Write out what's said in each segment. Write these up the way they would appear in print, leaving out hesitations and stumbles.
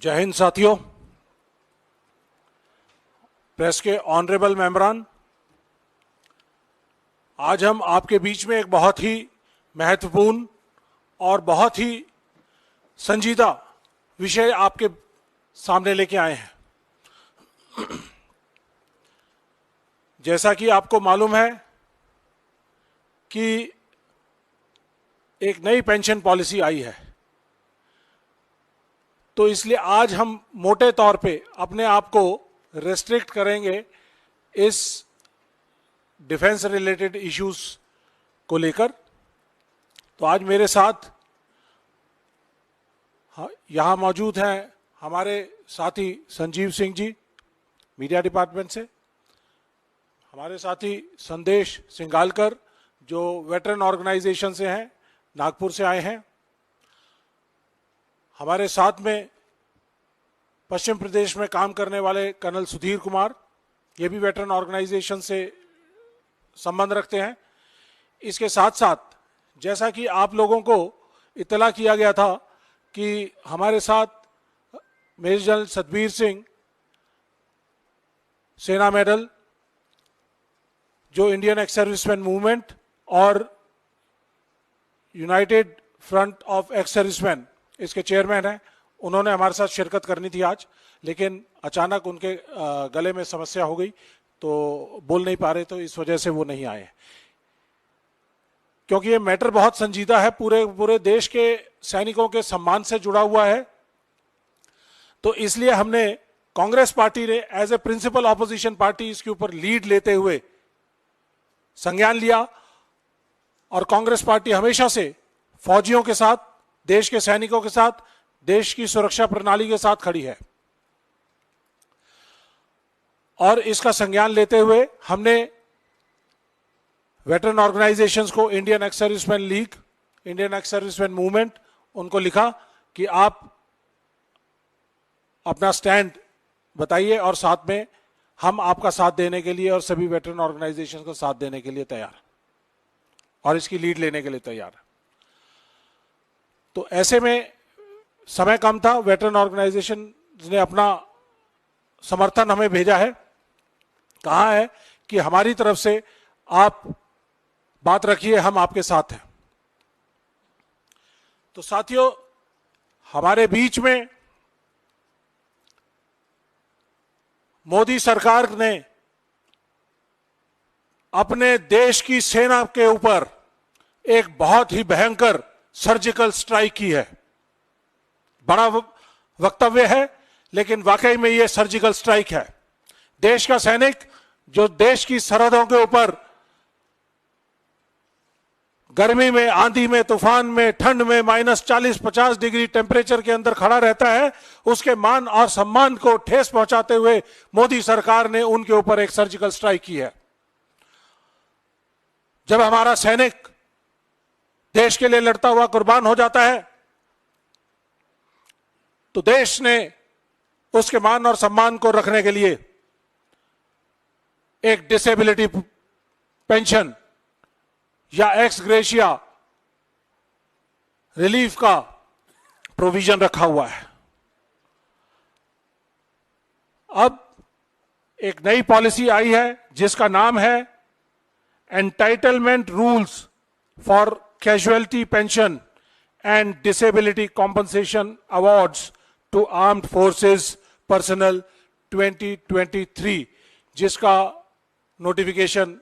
जय हिंद साथियों, प्रेस के ऑनरेबल मेंबरान, आज हम आपके बीच में एक बहुत ही महत्वपूर्ण और बहुत ही संजीदा विषय आपके सामने लेके आए हैं। जैसा कि आपको मालूम है कि एक नई पेंशन पॉलिसी आई है, तो इसलिए आज हम मोटे तौर पे अपने आप को रेस्ट्रिक्ट करेंगे इस डिफेंस रिलेटेड इश्यूज को लेकर। तो आज मेरे साथ यहां मौजूद हैं हमारे साथी संजीव सिंह जी, मीडिया डिपार्टमेंट से, हमारे साथी संदेश सिंगालकर जो वेटरन ऑर्गेनाइजेशन से हैं, नागपुर से आए हैं, हमारे साथ में पश्चिम प्रदेश में काम करने वाले कर्नल सुधीर कुमार, ये भी वेटरन ऑर्गेनाइजेशन से संबंध रखते हैं। इसके साथ साथ जैसा कि आप लोगों को इत्तला किया गया था कि हमारे साथ मेजर जनरल सतबीर सिंह, सेना मेडल, जो इंडियन एक्स सर्विसमैन मूवमेंट और United front of ex serviceman इसके चेयरमैन हैं, उन्होंने हमारे साथ शिरकत करनी थी आज, लेकिन अचानक उनके गले में समस्या हो गई तो बोल नहीं पा रहे, तो इस वजह से वो नहीं आए। क्योंकि ये मैटर बहुत संजीदा है, पूरे देश के सैनिकों के सम्मान से जुड़ा हुआ है, तो इसलिए हमने कांग्रेस पार्टी ने as a principal opposition party इसके ऊपर लीड लेते हुए संज्ञान लिया। और कांग्रेस पार्टी हमेशा से फौजियों के साथ, देश के सैनिकों के साथ, देश की सुरक्षा प्रणाली के साथ खड़ी है। और इसका संज्ञान लेते हुए हमने वेटरन ऑर्गेनाइजेशंस को, Indian ex serviceman league, Indian ex serviceman movement, उनको लिखा कि आप अपना स्टैंड बताइए और साथ में हम आपका साथ देने के लिए और सभी वेटरन ऑर्गेनाइजेशन को साथ देने के लिए तैयार और इसकी लीड लेने के लिए तैयार है। तो ऐसे में समय कम था, वेटरन ऑर्गेनाइजेशन ने अपना समर्थन हमें भेजा है, कहा है कि हमारी तरफ से आप बात रखिए, हम आपके साथ हैं। तो साथियों, हमारे बीच में मोदी सरकार ने अपने देश की सेना के ऊपर एक बहुत ही भयंकर सर्जिकल स्ट्राइक की है। बड़ा वक्तव्य है, लेकिन वाकई में यह सर्जिकल स्ट्राइक है। देश का सैनिक जो देश की सरहदों के ऊपर गर्मी में, आंधी में, तूफान में, ठंड में -40-50 डिग्री टेम्परेचर के अंदर खड़ा रहता है, उसके मान और सम्मान को ठेस पहुंचाते हुए मोदी सरकार ने उनके ऊपर एक सर्जिकल स्ट्राइक की है। जब हमारा सैनिक देश के लिए लड़ता हुआ कुर्बान हो जाता है, तो देश ने उसके मान और सम्मान को रखने के लिए एक डिसेबिलिटी पेंशन या एक्स ग्रेशिया रिलीफ का प्रोविजन रखा हुआ है। अब एक नई पॉलिसी आई है जिसका नाम है entitlement rules for casualty pension and disability compensation awards to armed forces personnel 2023, जिसका नोटिफिकेशन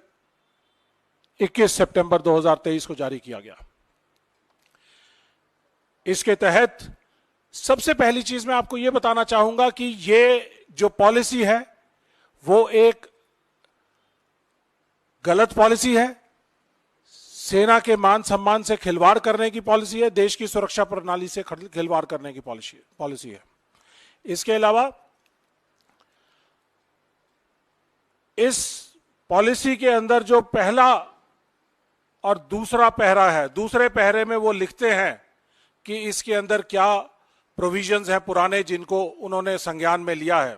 21 सितंबर 2023 को जारी किया गया। इसके तहत सबसे पहली चीज मैं आपको यह बताना चाहूंगा कि ये जो पॉलिसी है वो एक गलत पॉलिसी है, सेना के मान सम्मान से खिलवाड़ करने की पॉलिसी है, देश की सुरक्षा प्रणाली से खिलवाड़ करने की पॉलिसी है। इसके अलावा इस पॉलिसी के अंदर जो पहला और दूसरा पहरा है, दूसरे पहरे में वो लिखते हैं कि इसके अंदर क्या प्रोविजंस हैं पुराने, जिनको उन्होंने संज्ञान में लिया है।